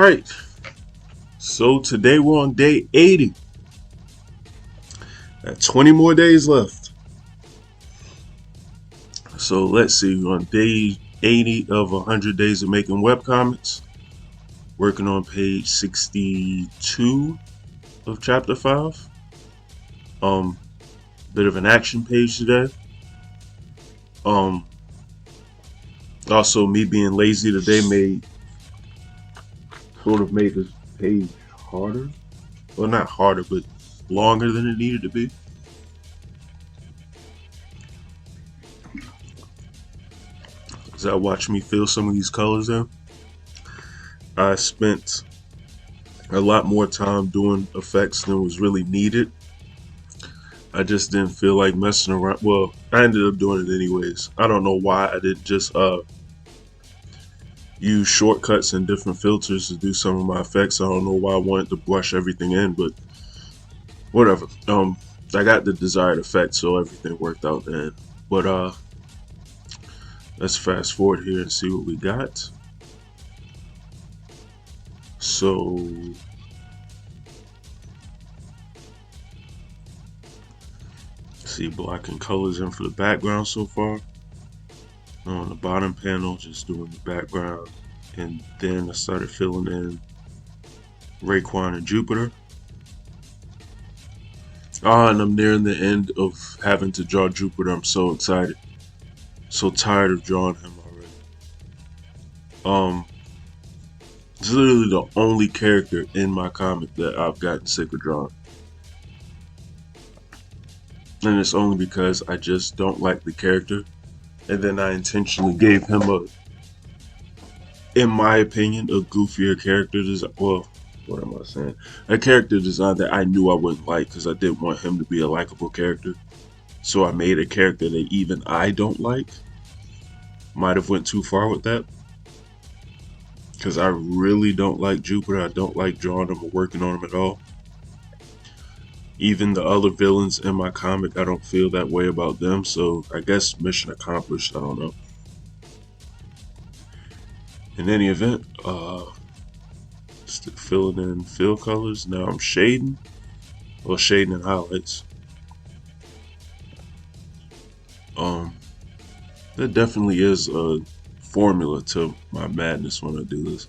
Alright, so today we're on day 80. Got 20 more days left. So let's see, we're on day 80 of 100 days of making webcomics. Working on page 62 of chapter 5. Bit of an action page today. Also me being lazy today made this page harder. Well, not harder, but longer than it needed to be. As I watch me fill some of these colors in, I spent a lot more time doing effects than was really needed. I just didn't feel like messing around. Well, I ended up doing it anyways. I don't know why I didn't just use shortcuts and different filters to do some of my effects. I don't know why I wanted to brush everything in, but whatever. I got the desired effect, so everything worked out then. But let's fast forward here and see what we got. So see, blocking colors in for the background so far. On the bottom panel, just doing the background, and then I started filling in Raekwon and Jupiter. And I'm nearing the end of having to draw Jupiter. I'm so excited. So tired of drawing him already. It's literally the only character in my comic that I've gotten sick of drawing. And it's only because I just don't like the character. And then I intentionally gave him in my opinion, a goofier character design. Well, what am I saying? A character design that I knew I wouldn't like because I didn't want him to be a likable character. So I made a character that even I don't like. Might have went too far with that. Because I really don't like Jupiter. I don't like drawing him or working on him at all. Even the other villains in my comic, I don't feel that way about them. So I guess mission accomplished. I don't know. In any event, still filling in fill colors. Now I'm shading. Well, shading and highlights. There definitely is a formula to my madness when I do this.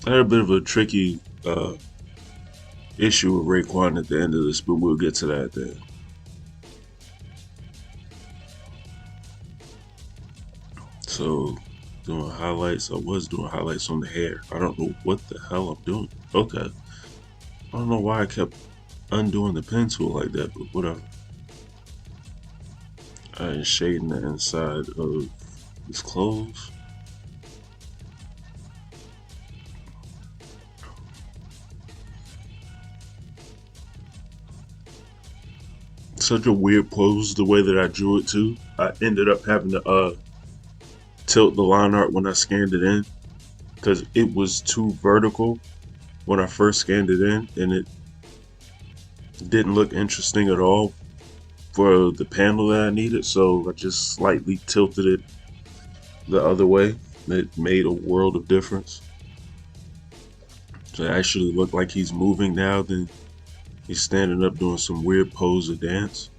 I had a bit of a tricky issue with Raekwon at the end of this, but we'll get to that then. So, doing highlights. I was doing highlights on the hair. I don't know what the hell I'm doing. Okay. I don't know why I kept undoing the pen tool like that, but whatever. And shading the inside of his clothes. Such a weird pose the way that I drew it too. I ended up having to tilt the line art when I scanned it in because it was too vertical when I first scanned it in, and it didn't look interesting at all for the panel that I needed, so I just slightly tilted it the other way. It made a world of difference. So it actually looked like he's moving now, then he's standing up doing some weird pose or dance.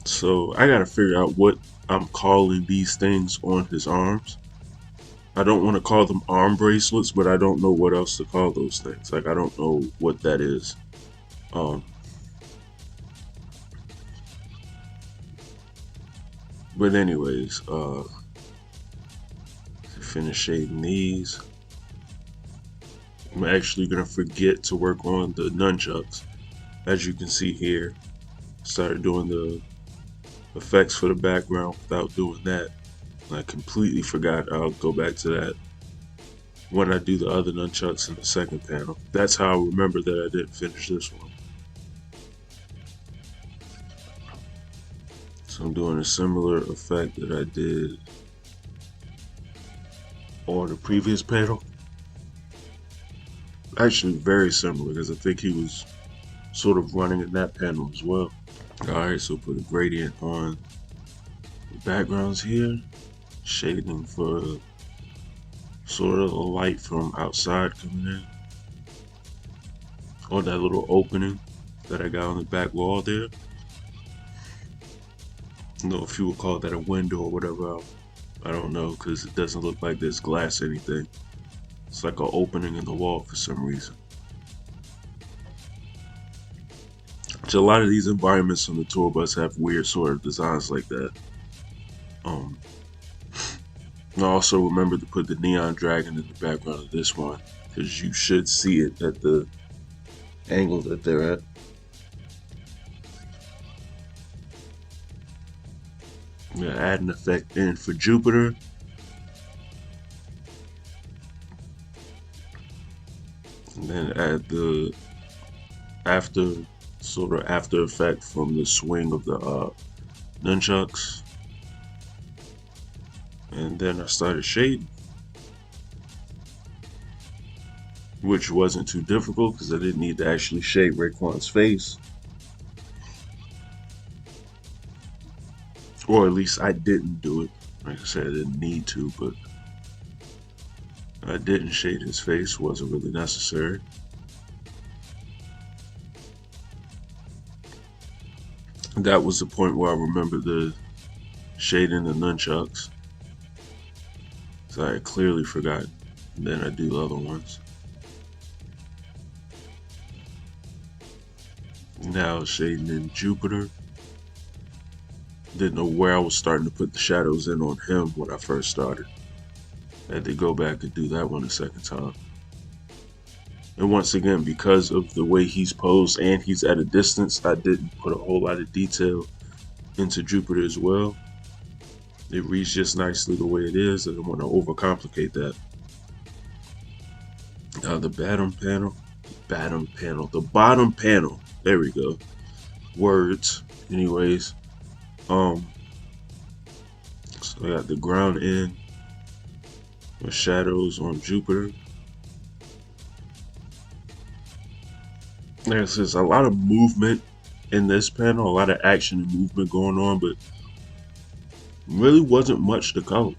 So I gotta figure out what I'm calling these things on his arms. I don't want to call them arm bracelets, but I don't know what else to call those things. Like, I don't know what that is. But anyways, finish shading these. I'm actually gonna forget to work on the nunchucks. As you can see here, started doing the effects for the background without doing that. I completely forgot. I'll go back to that when I do the other nunchucks in the second panel. That's how I remember that I didn't finish this one. So I'm doing a similar effect that I did on the previous panel. Actually very similar, because I think he was sort of running in that panel as well. Alright, so put a gradient on the backgrounds here, shading for sort of the light from outside coming in, or that little opening that I got on the back wall there. You know, if you would call that a window or whatever, I don't know, because it doesn't look like there's glass or anything. It's like an opening in the wall for some reason. So a lot of these environments on the tour bus have weird sort of designs like that. I also remember to put the neon dragon in the background of this one, because you should see it at the angle that they're at. I'm gonna add an effect in for Jupiter. And then add the after effect from the swing of the nunchucks. And then I started shading, which wasn't too difficult because I didn't need to actually shade Raekwon's face. Or at least I didn't do it. Like I said, I didn't need to, but I didn't shade his face. Wasn't really necessary. That was the point where I remember the shading the nunchucks. So I had clearly forgotten. And then I do the other ones. Now shading in Jupiter. Didn't know where I was starting to put the shadows in on him when I first started. I had to go back and do that one a second time. And once again, because of the way he's posed and he's at a distance, I didn't put a whole lot of detail into Jupiter as well. It reads just nicely the way it is. I don't want to overcomplicate that. The bottom panel. There we go. Words. Anyways, so I got the ground in with shadows on Jupiter. There's a lot of movement in this panel, a lot of action and movement going on, but really wasn't much to color.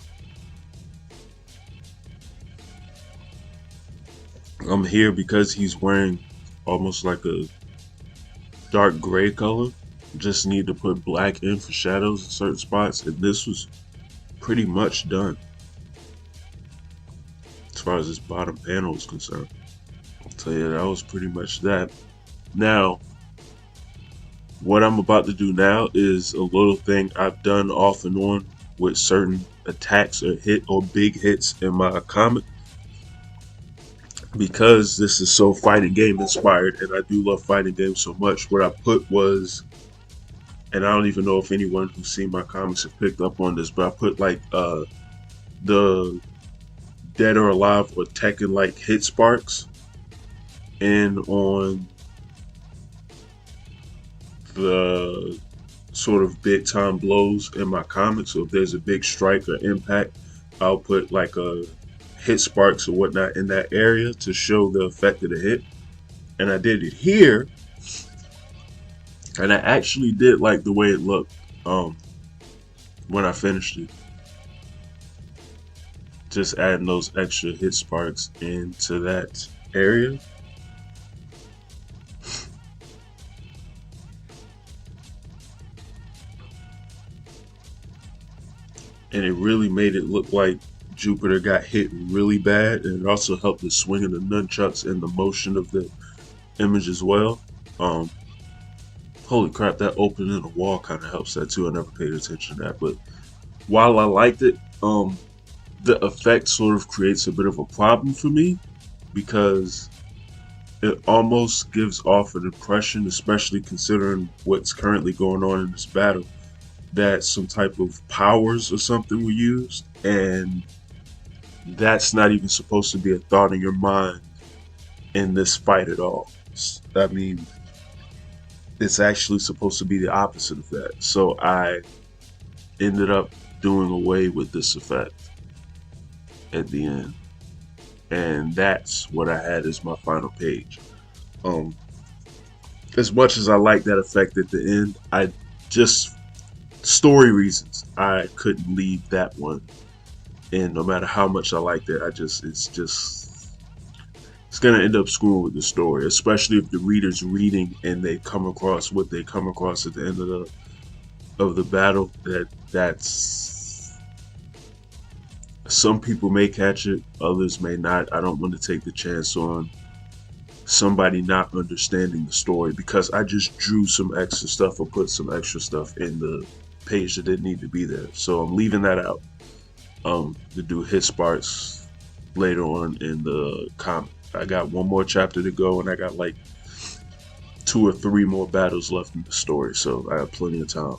I'm here because he's wearing almost like a dark gray color. Just need to put black in for shadows in certain spots, and this was pretty much done as far as this bottom panel is concerned. So yeah, that was pretty much that. Now, what I'm about to do now is a little thing I've done off and on with certain attacks or big hits in my comic. Because this is so fighting game inspired, and I do love fighting games so much, what I put was, and I don't even know if anyone who's seen my comics have picked up on this, but I put like the Dead or Alive or Tekken like hit sparks in on the sort of big time blows in my comics. So if there's a big strike or impact, I'll put like a hit sparks or whatnot in that area to show the effect of the hit. And I did it here, and I actually did like the way it looked when I finished it. Just adding those extra hit sparks into that area. And it really made it look like Jupiter got hit really bad, and it also helped the swing of the nunchucks and the motion of the image as well. Holy crap, that opening in the wall kind of helps that too. I never paid attention to that, but while I liked it, the effect sort of creates a bit of a problem for me because it almost gives off an impression, especially considering what's currently going on in this battle, that some type of powers or something were used, and that's not even supposed to be a thought in your mind in this fight at all. I mean, it's actually supposed to be the opposite of that. So I ended up doing away with this effect at the end, and that's what I had as my final page. as much as I like that effect at the end, I just story reasons I couldn't leave that one. And no matter how much I liked it, it's gonna end up screwing with the story, especially if the reader's reading and they come across what they come across at the end of the battle. That's some people may catch it, others may not. I don't want to take the chance on somebody not understanding the story because I just drew some extra stuff or put some extra stuff in the page that didn't need to be there. So I'm leaving that out. To do hit parts later on in the comic. I got one more chapter to go, and I got like 2 or 3 more battles left in the story, so I have plenty of time.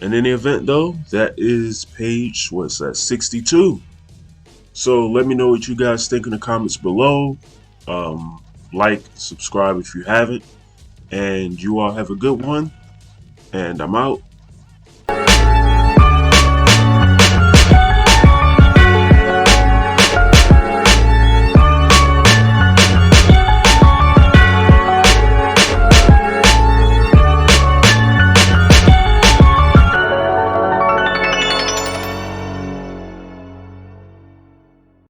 In any event, though, that is page, what's that, 62. So let me know what you guys think in the comments below. Like, subscribe if you haven't, and you all have a good one, and I'm out.